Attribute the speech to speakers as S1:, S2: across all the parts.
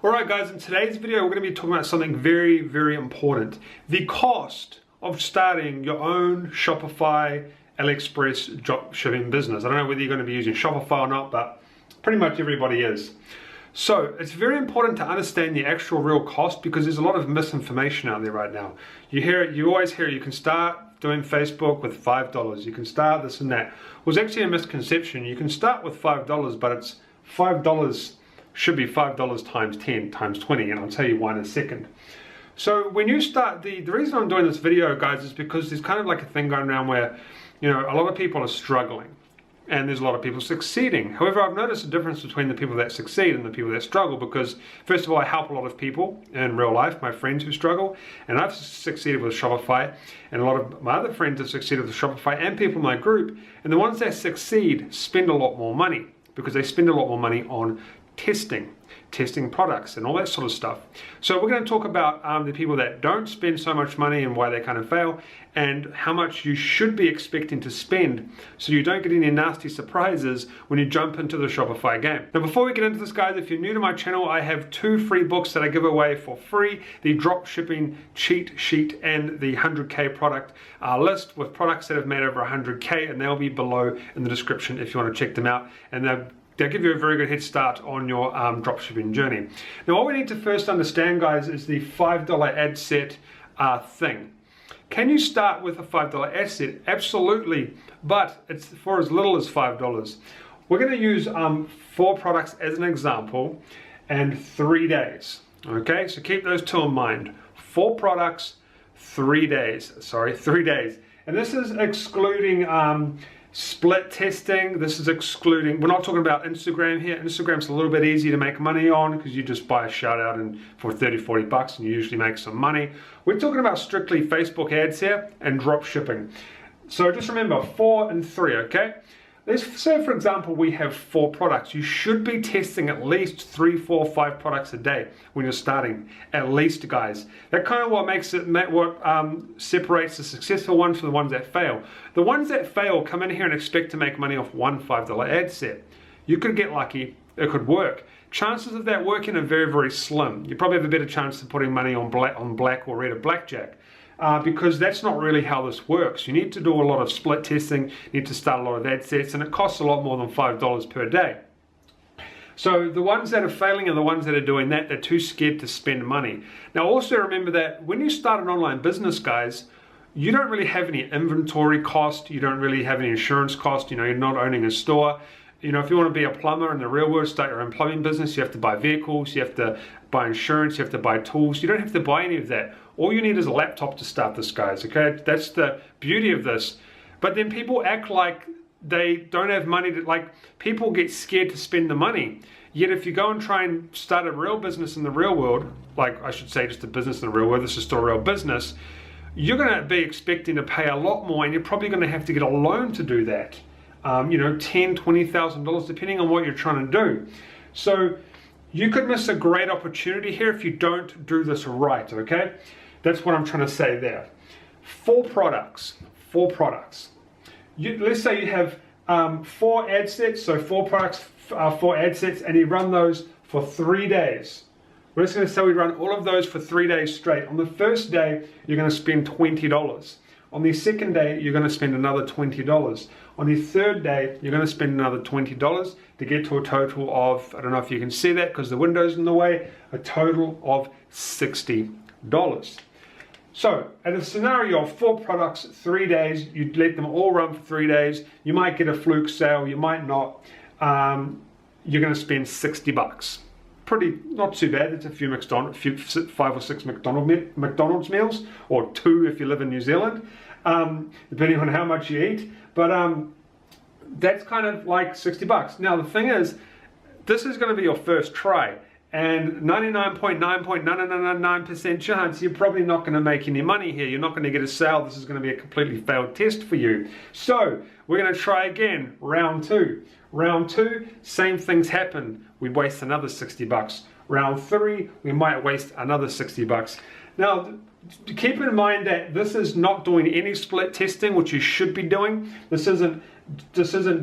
S1: Alright guys, in today's video we're going to be talking about something very, very important. The cost of starting your own Shopify Aliexpress dropshipping business. I don't know whether you're going to be using Shopify or not, but pretty much everybody is. So it's very important to understand the actual real cost because there's a lot of misinformation out there right now. You always hear you can start doing Facebook with $5. You can start this and that. Well, it's actually a misconception. You can start with $5, but it's $5 should be $5 times 10 times 20, and I'll tell you why in a second. So when you start, the reason I'm doing this video, guys, is because there's kind of like a thing going around where, you know, a lot of people are struggling and there's a lot of people succeeding. However, I've noticed a difference between the people that succeed and the people that struggle because, first of all, I help a lot of people in real life, my friends who struggle, and I've succeeded with Shopify, and a lot of my other friends have succeeded with Shopify and people in my group, and the ones that succeed spend a lot more money because they spend a lot more money on testing products and all that sort of stuff. So we're going to talk about the people that don't spend so much money and why they kind of fail, and how much you should be expecting to spend so you don't get any nasty surprises when you jump into the Shopify game. Now before we get into this, guys, if you're new to my channel, I have 2 free books that I give away for free: the Dropshipping Cheat Sheet and the 100K product list with products that have made over 100K, and they'll be below in the description if you want to check them out, and they'll give you a very good head start on your dropshipping journey. Now what we need to first understand, guys, is the $5 ad set thing. Can you start with a $5 ad set? Absolutely, but it's for as little as $5. We're going to use 4 products as an example and 3 days. Okay, so keep those 2 in mind. 4 products, 3 days. Sorry, 3 days. And this is excluding split testing. This is excluding, we're not talking about Instagram here. Instagram's a little bit easy to make money on because you just buy a shout out and for 30-40 bucks and you usually make some money. We're talking about strictly Facebook ads here and drop shipping. So just remember 4 and 3, okay? Let's say, for example, we have 4 products. You should be testing at least 3, 4, 5 products a day when you're starting, at least, guys. That kind of what makes it, separates the successful ones from the ones that fail. The ones that fail come in here and expect to make money off one $5 ad set. You could get lucky, it could work. Chances of that working are very, very slim. You probably have a better chance of putting money on black or red or blackjack. Because that's not really how this works. You need to do a lot of split testing, you need to start a lot of ad sets, and it costs a lot more than $5 per day. So the ones that are failing are the ones that are doing that. They're too scared to spend money. Now also remember that when you start an online business, guys, you don't really have any inventory cost, you don't really have any insurance cost, you know, you're not owning a store. You know, if you want to be a plumber in the real world, start your own plumbing business, you have to buy vehicles, you have to buy insurance, you have to buy tools. You don't have to buy any of that. All you need is a laptop to start this, guys, okay? That's the beauty of this. But then people act like they don't have money to, like, people get scared to spend the money. Yet if you go and try and start a real business in the real world, like I should say just a business in the real world, this is still a real business, you're going to be expecting to pay a lot more, and you're probably going to have to get a loan to do that. You know, $10,000, $20,000, depending on what you're trying to do. So you could miss a great opportunity here if you don't do this right, okay? That's what I'm trying to say there. 4 products. Let's say you have 4 ad sets, so 4 products, 4 ad sets, and you run those for 3 days. We're just going to say we run all of those for 3 days straight. On the first day, you're going to spend $20. On the second day, you're going to spend another $20. On the third day, you're going to spend another $20 to get to a total of, I don't know if you can see that because the window's in the way, a total of $60. So, at a scenario of 4 products, 3 days, you let them all run for 3 days, you might get a fluke sale, you might not, you're going to spend 60 bucks. Pretty, not too bad. It's a few 5 or 6 McDonald's meals, or 2 if you live in New Zealand, depending on how much you eat. But that's kind of like 60 bucks. Now the thing is, this is going to be your first try, and 99.99999% chance you're probably not going to make any money here. You're not going to get a sale. This is going to be a completely failed test for you. So we're going to try again, round 2. Round 2, same things happen. We waste another 60 bucks. Round 3, we might waste another 60 bucks. Now, keep in mind that this is not doing any split testing, which you should be doing. This isn't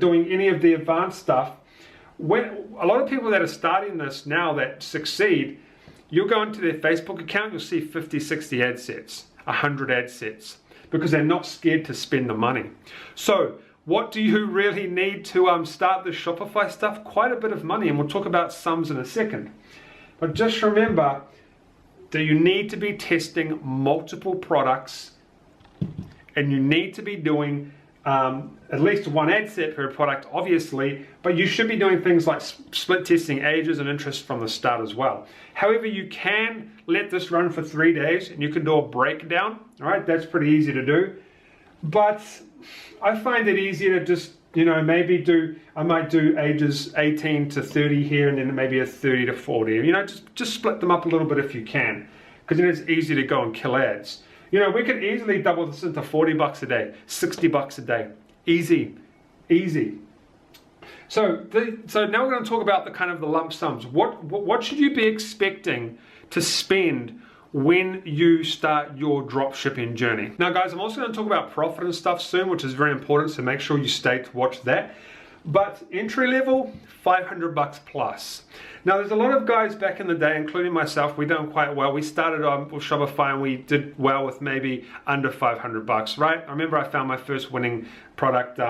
S1: doing any of the advanced stuff. when a lot of people that are starting this now that succeed, you'll go into their Facebook account, you'll see 50, 60 ad sets, 100 ad sets, because they're not scared to spend the money. So what do you really need to start this Shopify stuff? Quite a bit of money, and we'll talk about sums in a second. But just remember that you need to be testing multiple products, and you need to be doing at least one ad set per product, obviously, but you should be doing things like split testing ages and interest from the start as well. However, you can let this run for 3 days and you can do a breakdown, all right? That's pretty easy to do. But I find it easier to just, I might do ages 18 to 30 here and then maybe a 30 to 40. Just split them up a little bit if you can, because then it's easy to go and kill ads. We could easily double this into 40 bucks a day, 60 bucks a day. Easy, easy. So now we're going to talk about the lump sums. What should you be expecting to spend when you start your drop shipping journey? Now guys, I'm also going to talk about profit and stuff soon, which is very important, so make sure you stay to watch that. But entry level, 500 bucks plus. Now there's a lot of guys back in the day, including myself, we done quite well. We started with Shopify and we did well with maybe under 500 bucks, right? I remember I found my first winning product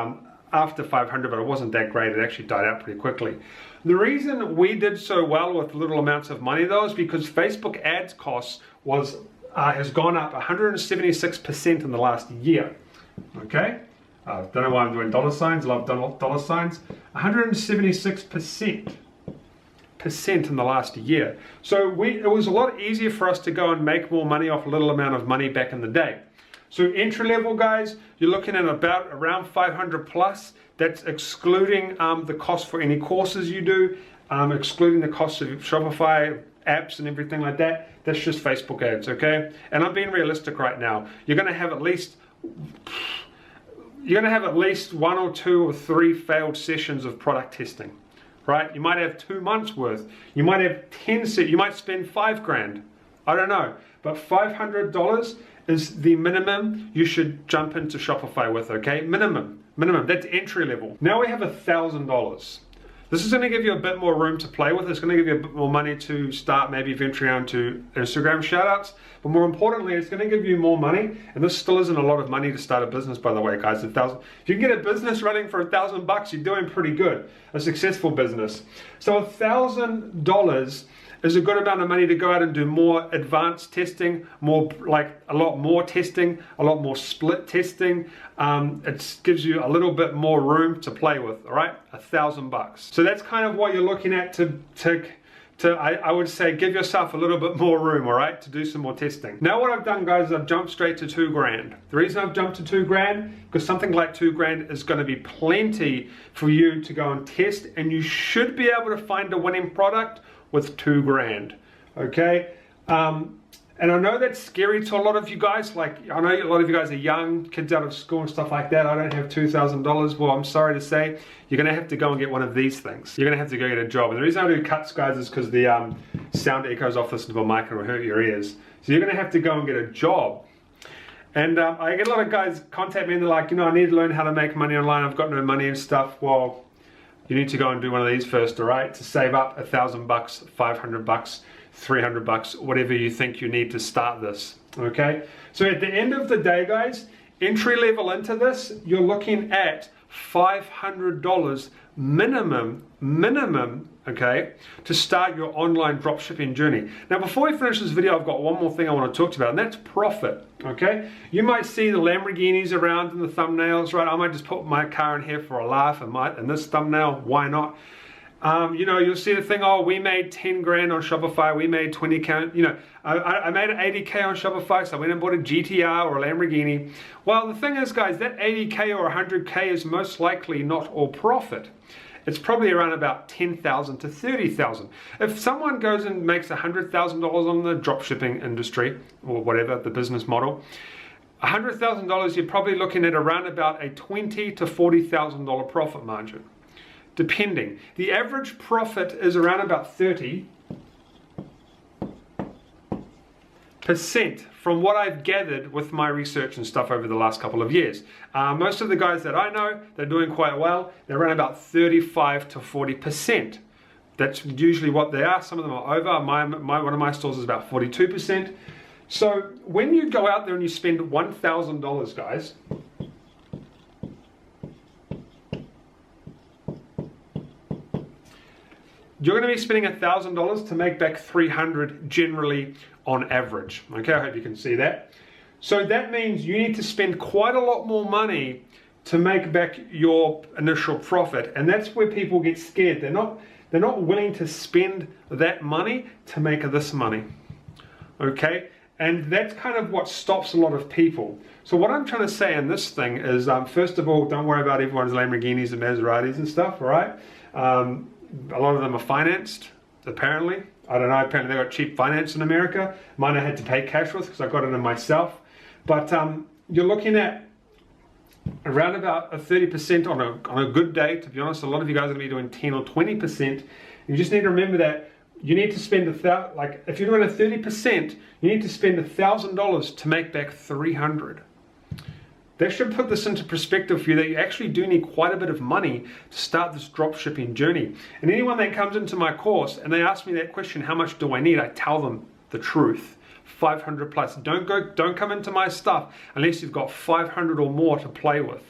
S1: after 500, but it wasn't that great. It actually died out pretty quickly. The reason we did so well with little amounts of money though is because Facebook ads costs has gone up 176% in the last year, okay? Don't know why I'm doing dollar signs. I love dollar signs. 176% in the last year. So it was a lot easier for us to go and make more money off a little amount of money back in the day. So entry level guys, you're looking at around 500 plus. That's excluding the cost for any courses you do, excluding the cost of Shopify apps and everything like that. That's just Facebook ads, okay? And I'm being realistic right now. You're going to have at least one or two or three failed sessions of product testing, right? You might have 2 months worth. You might have 10 sets. You might spend $5,000. I don't know. But $500 is the minimum you should jump into Shopify with, okay? Minimum. That's entry level. Now we have $1,000. This is going to give you a bit more room to play with. It's going to give you a bit more money to start maybe venturing out to Instagram shoutouts. But more importantly, it's going to give you more money. And this still isn't a lot of money to start a business, by the way, guys. If you can get a business running for $1,000, you're doing pretty good. A successful business. So $1,000 is a good amount of money to go out and do more advanced testing, a lot more testing, a lot more split testing. It gives you a little bit more room to play with, all right? $1,000. So that's kind of what you're looking at I would say give yourself a little bit more room, all right, to do some more testing. Now what I've done, guys, is I've jumped straight to $2,000. The reason I've jumped to $2,000, because something like $2,000 is going to be plenty for you to go and test, and you should be able to find a winning product with $2,000, okay? And I know that's scary to a lot of you guys. Like, I know a lot of you guys are young, kids out of school and stuff like that. I don't have $2,000. Well, I'm sorry to say, you're gonna have to go and get one of these things. You're gonna have to go get a job. And the reason I do cuts, guys, is because the sound echoes off this little mic and will hurt your ears. So you're gonna have to go and get a job. And I get a lot of guys contact me and they're like, I need to learn how to make money online. I've got no money and stuff. Well, you need to go and do one of these first, all right? To save up $1,000, $500, $300, whatever you think you need to start this, okay? So at the end of the day, guys, entry level into this, you're looking at $500 minimum, okay, to start your online dropshipping journey. Now, before we finish this video, I've got one more thing I want to talk to you about, and that's profit, okay? You might see the Lamborghinis around in the thumbnails, right? I might just put my car in here for a laugh, and this thumbnail, why not? You'll see the thing, oh, we made 10 grand on Shopify, we made 20K, I made 80K on Shopify, so I went and bought a GTR or a Lamborghini. Well, the thing is, guys, that 80K or 100K is most likely not all profit. It's probably around about 10,000 to 30,000. If someone goes and makes $100,000 on the dropshipping industry, or whatever, the business model, $100,000, you're probably looking at around about a $20,000 to $40,000 profit margin. Depending. The average profit is around about 30. from what I've gathered with my research and stuff over the last couple of years. Most of the guys that I know, they're doing quite well. They're around about 35 to 40%. That's usually what they are. Some of them are over. One of my stores is about 42%. So when you go out there and you spend $1,000, guys, you're going to be spending $1,000 to make back $300 generally on average. Okay, I hope you can see that. So that means you need to spend quite a lot more money to make back your initial profit, and that's where people get scared. They're not willing to spend that money to make this money. Okay, and that's kind of what stops a lot of people. So what I'm trying to say in this thing is, first of all, don't worry about everyone's Lamborghinis and Maseratis and stuff. All right. A lot of them are financed, apparently. I don't know, apparently they got cheap finance in America. Mine I had to pay cash with because I got it in myself. But you're looking at around about a 30% on a good day. To be honest, a lot of you guys are going to be doing 10 or 20%. You just need to remember that you need to spend like if you're doing a 30%, you need to spend $1,000 to make back $300. That should put this into perspective for you, that you actually do need quite a bit of money to start this dropshipping journey. And anyone that comes into my course and they ask me that question, how much do I need? I tell them the truth, 500 plus. Don't come into my stuff unless you've got 500 or more to play with.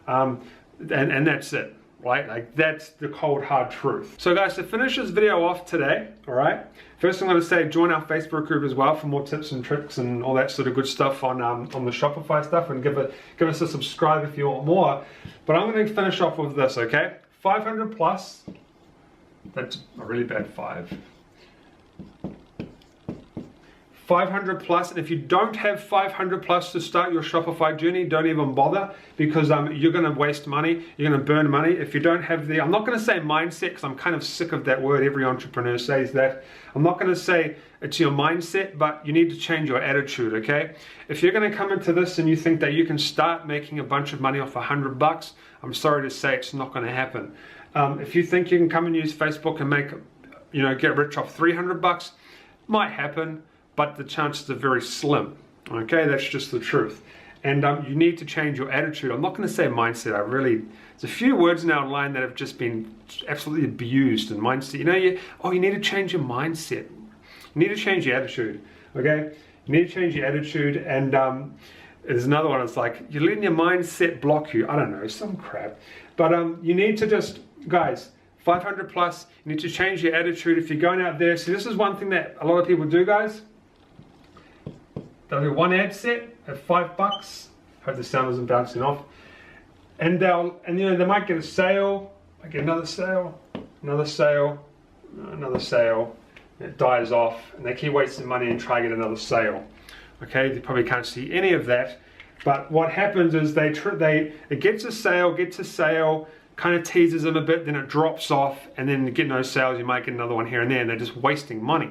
S1: And that's it, right? Like that's the cold hard truth. So guys, to finish this video off today, all right, first I'm going to say join our Facebook group as well for more tips and tricks and all that sort of good stuff on the Shopify stuff, and give us a subscribe if you want more. But I'm going to finish off with this, okay? 500 plus, that's a really bad 5. 500 plus, and if you don't have 500 plus to start your Shopify journey, don't even bother, because you're going to waste money, you're going to burn money. If you don't have I'm not going to say mindset, because I'm kind of sick of that word. Every entrepreneur says that. I'm not going to say it's your mindset, but you need to change your attitude, okay? If you're going to come into this and you think that you can start making a bunch of money off $100, I'm sorry to say it's not going to happen. If you think you can come and use Facebook and make, get rich off $300, might happen, but the chances are very slim. Okay, that's just the truth. And you need to change your attitude. I'm not going to say mindset. There's a few words now online that have just been absolutely abused in mindset. You need to change your mindset. You need to change your attitude. Okay, you need to change your attitude. And there's another one. It's like you're letting your mindset block you. I don't know, some crap. But you need to just, guys, 500 plus. You need to change your attitude if you're going out there. See, this is one thing that a lot of people do, guys. They'll do one ad set at $5. Hope the sound isn't bouncing off. And they might get a sale, might get another sale, another sale, another sale. It dies off, and they keep wasting money and try to get another sale. Okay, they probably can't see any of that. But what happens is it gets a sale, kind of teases them a bit, then it drops off, and then you get no sales. You might get another one here and there, and they're just wasting money.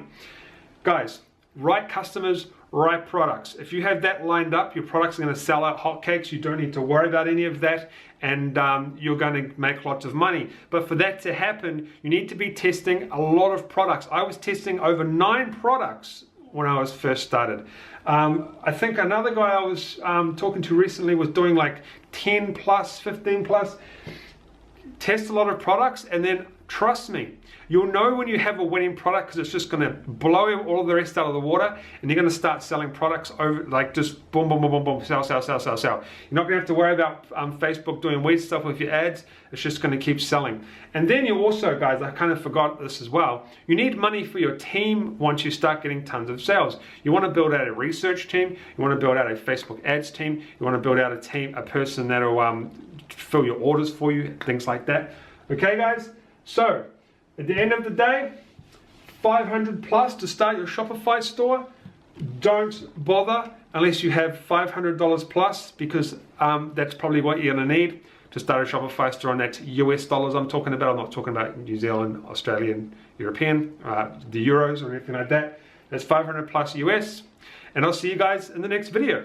S1: Guys, right customers, right products. If you have that lined up, your products are going to sell out hotcakes. You don't need to worry about any of that, and you're going to make lots of money. But for that to happen, you need to be testing a lot of products. I was testing over 9 products when I was first started. I think another guy I was talking to recently was doing like 10 plus, 15 plus. Test a lot of products, and then trust me, you'll know when you have a winning product, because it's just going to blow all of the rest out of the water, and you're going to start selling products over, like just boom, boom, boom, boom, boom, sell, sell, sell, sell, sell. You're not going to have to worry about Facebook doing weird stuff with your ads. It's just going to keep selling. And then you also, guys, I kind of forgot this as well, you need money for your team once you start getting tons of sales. You want to build out a research team, you want to build out a Facebook ads team, you want to build out a person that'll fill your orders for you, things like that. Okay, guys? So, at the end of the day, 500 plus to start your Shopify store. Don't bother unless you have $500 plus, because that's probably what you're going to need to start a Shopify store, and that's US dollars I'm talking about. I'm not talking about New Zealand, Australian, European, the euros or anything like that. That's 500 plus US, and I'll see you guys in the next video.